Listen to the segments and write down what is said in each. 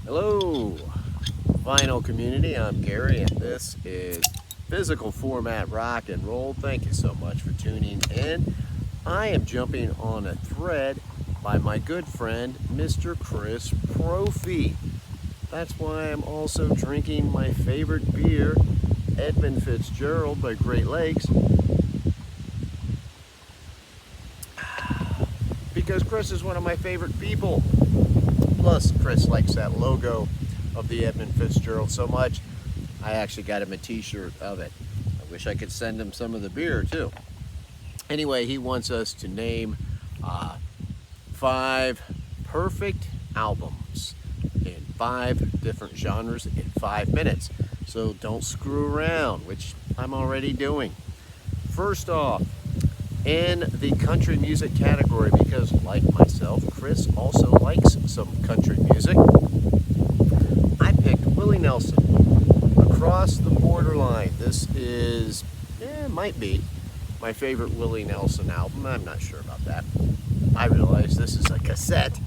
Hello, vinyl community. I'm Gary, and this is Physical Format Rock and Roll. Thank you so much for tuning in. I am jumping on a thread by my good friend, Mr. Chris Propfe. That's why I'm also drinking my favorite beer, Edmund Fitzgerald by Great Lakes, because Chris is one of my favorite people. Plus, Chris likes that logo of the Edmund Fitzgerald so much, I actually got him a t-shirt of it. I wish I could send him some of the beer too. Anyway, he wants us to name 5 perfect albums in 5 different genres in 5 minutes. So don't screw around, which I'm already doing. First off, in the country music category, because like myself, Chris also likes some country music, I picked Willie Nelson, Across the Borderline. This is, might be my favorite Willie Nelson album. I'm not sure about that. I realize this is a cassette,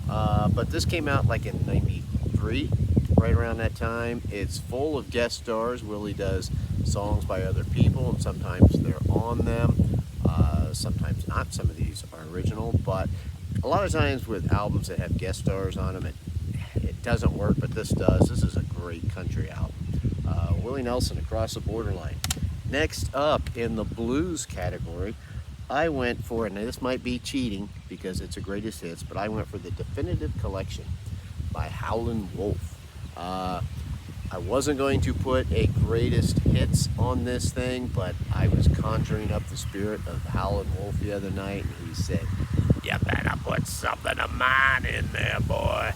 but this came out like in '93, right around that time. It's full of guest stars. Willie does songs by other people, and sometimes they're on them. Sometimes not. Some of these are original, but a lot of times with albums that have guest stars on them, it doesn't work, but this does. This is a great country album. Willie Nelson, Across the Borderline. Next up in the blues category, I went for, and this might be cheating because it's a greatest hits, but I went for the Definitive Collection by Howlin' Wolf. I wasn't going to put a greatest hits on this thing, but I was conjuring up the spirit of Howlin' Wolf the other night, and he said, "You better put something of mine in there, boy."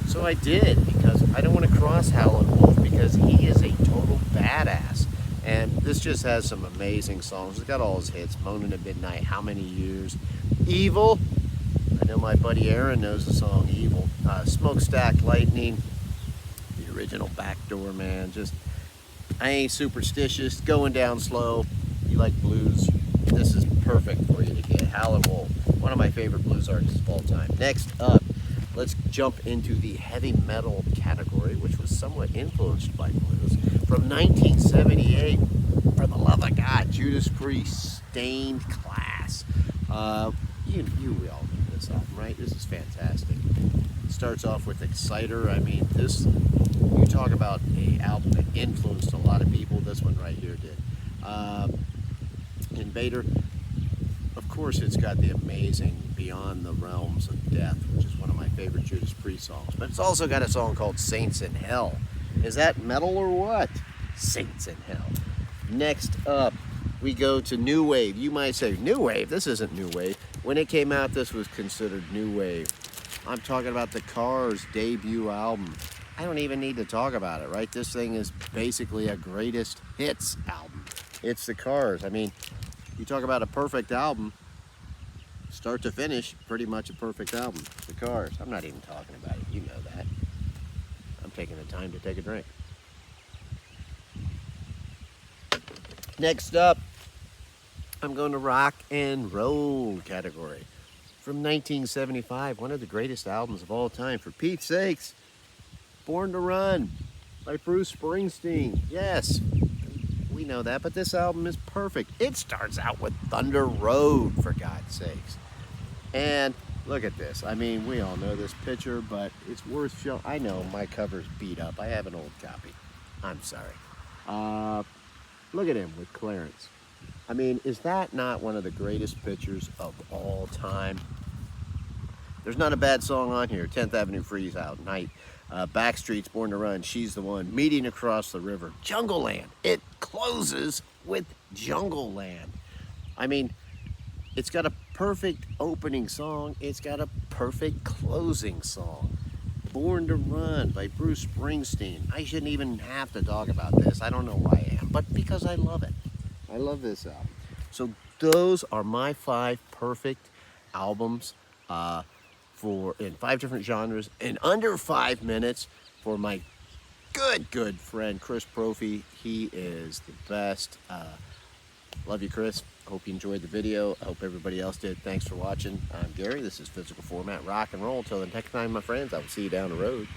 So I did, because I don't want to cross Howlin' Wolf, because he is a total badass. And this just has some amazing songs. It's got all his hits: Moaning at Midnight, How Many Years, Evil. I know my buddy Aaron knows the song Evil. Smokestack Lightning, the original Backdoor Man. Just, I ain't superstitious, going down slow. You like blues, this is perfect for you to get. Howlin' Wolf, one of my favorite blues artists of all time. Next up, let's jump into the heavy metal category, which was somewhat influenced by blues. From 1978, for the love of God, Judas Priest, Stained Class. We all know this album, right? This is fantastic. It starts off with Exciter. I mean, this, you talk about an album that influenced a lot of people. This one right here did. Invader. Of course, it's got the amazing Beyond the Realms of Death, which is one of my favorite Judas Priest songs. But it's also got a song called Saints in Hell. Is that metal or what? Saints in Hell. Next up, we go to New Wave. You might say, New Wave? This isn't New Wave. When it came out, this was considered New Wave. I'm talking about the Cars' debut album. I don't even need to talk about it, right? This thing is basically a greatest hits album. It's the Cars. I mean, you talk about a perfect album, start to finish, pretty much a perfect album. The Cars. I'm not even talking about it. You know that. I'm taking the time to take a drink. Next up, I'm going to rock and roll category. From 1975, one of the greatest albums of all time. For Pete's sakes, Born to Run by Bruce Springsteen. Yes, we know that, but this album is perfect. It starts out with Thunder Road, for God's sakes. And look at this. I mean, we all know this picture, but it's worth showing. I know my cover's beat up. I have an old copy. I'm sorry. Look at him with Clarence. I mean, is that not one of the greatest pictures of all time? There's not a bad song on here. 10th Avenue Freeze Out, Night. Backstreet's Born to Run, She's the One. Meeting Across the River. Jungle Land. It closes with Jungle Land. I mean, it's got a perfect opening song. It's got a perfect closing song. Born to Run by Bruce Springsteen. I shouldn't even have to talk about this. I don't know why I am, but because I love it. I love this album. So those are my 5 perfect albums in 5 different genres in under 5 minutes for my good friend Chris Propfe. He is the best. Love you, Chris. I hope you enjoyed the video. I hope everybody else did. Thanks for watching. I'm Gary. This is Physical Format Rock and Roll. Till the next time, my friends, I will see you down the road.